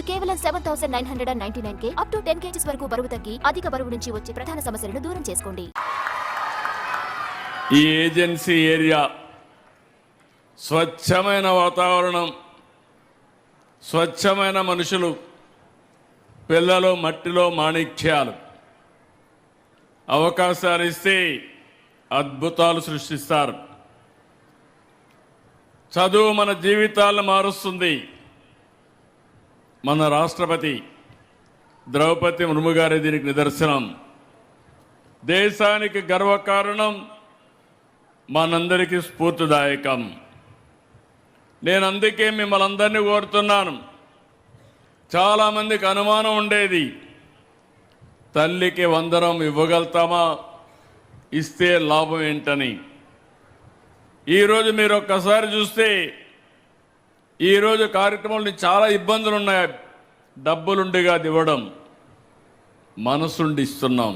కేవలం 7,999K up to 10 kgs వరకు బరువు తగ్గి అధిక బరువు నుంచి వచ్చే ప్రధాన సమస్యలను దూరం చేసుకోండి. ఈ ఏజెన్సీ ఏరియా స్వచ్ఛమైన వాతావరణం, స్వచ్ఛమైన మనుషులు, పిల్లలు మట్టిలో మాణిక్యాలు. అవకాశాలు ఇస్తే అద్భుతాలు సృష్టిస్తారు. చదువు మన జీవితాలను మారుస్తుంది. మన రాష్ట్రపతి ద్రౌపది ముర్ము గారి దీనికి నిదర్శనం. దేశానికి గర్వకారణం, మనందరికీ స్ఫూర్తిదాయకం. నేను అందుకే మిమ్మల్ని అందరినీ కోరుతున్నాను. చాలామందికి అనుమానం ఉండేది, తల్లికి వందనం ఇవ్వగలుగుతామా, ఇస్తే లాభం ఏంటని. ఈరోజు మీరు ఒక్కసారి చూస్తే ఈరోజు కార్యక్రమంలో చాలా ఇబ్బందులు ఉన్నాయి. డబ్బులుండిగా ఇవ్వడం, మనసుండి ఇస్తున్నాం.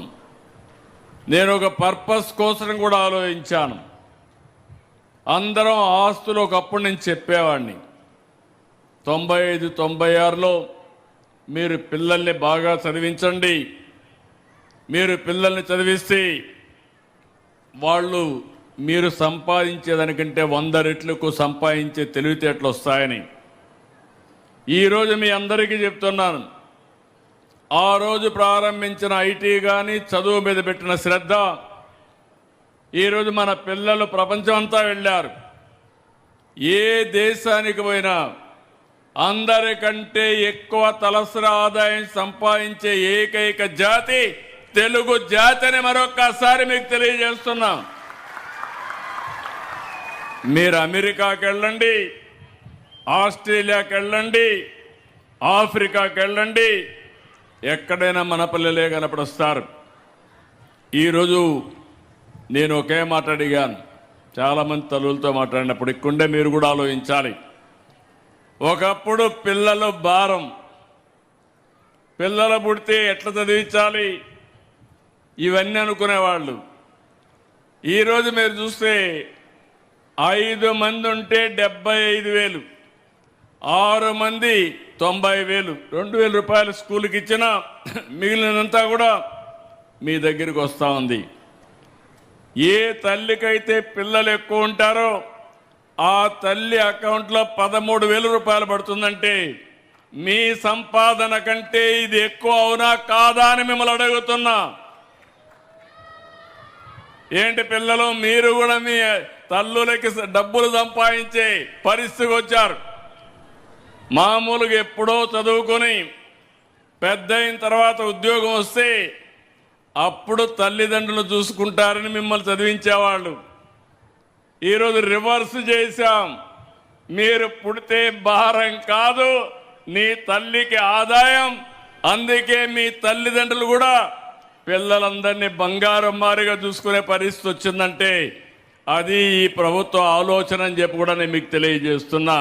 నేను ఒక పర్పస్ కోసం కూడా ఆలోచించాను. అందరం ఆస్తులు ఒకప్పుడు నేను చెప్పేవాడిని. 95, 96లో మీరు పిల్లల్ని బాగా చదివించండి, మీరు పిల్లల్ని చదివిస్తే వాళ్ళు మీరు సంపాదించేదానికంటే 100 రెట్లకు సంపాదించే తెలివితేటలు వస్తాయని ఈరోజు మీ అందరికీ చెప్తున్నాను. ఆ రోజు ప్రారంభించిన ఐటీ కానీ చదువు మీద పెట్టిన శ్రద్ధ, ఈరోజు మన పిల్లలు ప్రపంచం అంతా వెళ్ళారు. ఏ దేశానికి పోయినా అందరికంటే ఎక్కువ తలసరి ఆదాయం సంపాదించే ఏకైక జాతి తెలుగు జాతి అని మరొక్కసారి మీకు తెలియజేస్తున్నాం. మీరు అమెరికాకి వెళ్ళండి, ఆస్ట్రేలియాకి వెళ్ళండి, ఆఫ్రికాకి వెళ్ళండి, ఎక్కడైనా మన పిల్లలే కనపడొస్తారు. ఈరోజు నేను ఒకే మాట అడిగాను, చాలామంది తల్లులతో మాట్లాడినప్పుడు ఇక్కడే మీరు కూడా ఆలోచించాలి. ఒకప్పుడు పిల్లలు భారం, పిల్లలు పుడితే ఎట్లా చదివించాలి ఇవన్నీ అనుకునేవాళ్ళు. ఈరోజు మీరు చూస్తే 5 మంది ఉంటే 75,000, 6 మంది 90,000, 2,000 రూపాయలు స్కూల్కి ఇచ్చినా మిగిలినంతా కూడా మీ దగ్గరికి వస్తూ ఉంది. ఏ తల్లికైతే పిల్లలు ఎక్కువ ఉంటారో ఆ తల్లి అకౌంట్లో 13,000 రూపాయలు పడుతుందంటే మీ సంపాదన కంటే ఇది ఎక్కువ అవునా కాదా అని మిమ్మల్ని అడుగుతున్నా. ఏంటి పిల్లలు, మీరు కూడా మీ తల్లులకి డబ్బులు సంపాదించే పరిస్థితికి వచ్చారు. మామూలుగా ఎప్పుడో చదువుకొని పెద్ద అయిన తర్వాత ఉద్యోగం వస్తే అప్పుడు తల్లిదండ్రులు చూసుకుంటారని మిమ్మల్ని చదివించేవాళ్ళు. ఈరోజు రివర్స్ చేశాం. మీరు పుడితే భారం కాదు, నీ తల్లికి ఆదాయం. అందుకే మీ తల్లిదండ్రులు కూడా పిల్లలందరినీ బంగారం మారిగా చూసుకునే పరిస్థితి వచ్చిందంటే అది ఈ ప్రభుత్వ ఆలోచన అని చెప్పి కూడా నేను మీకు తెలియజేస్తున్నా.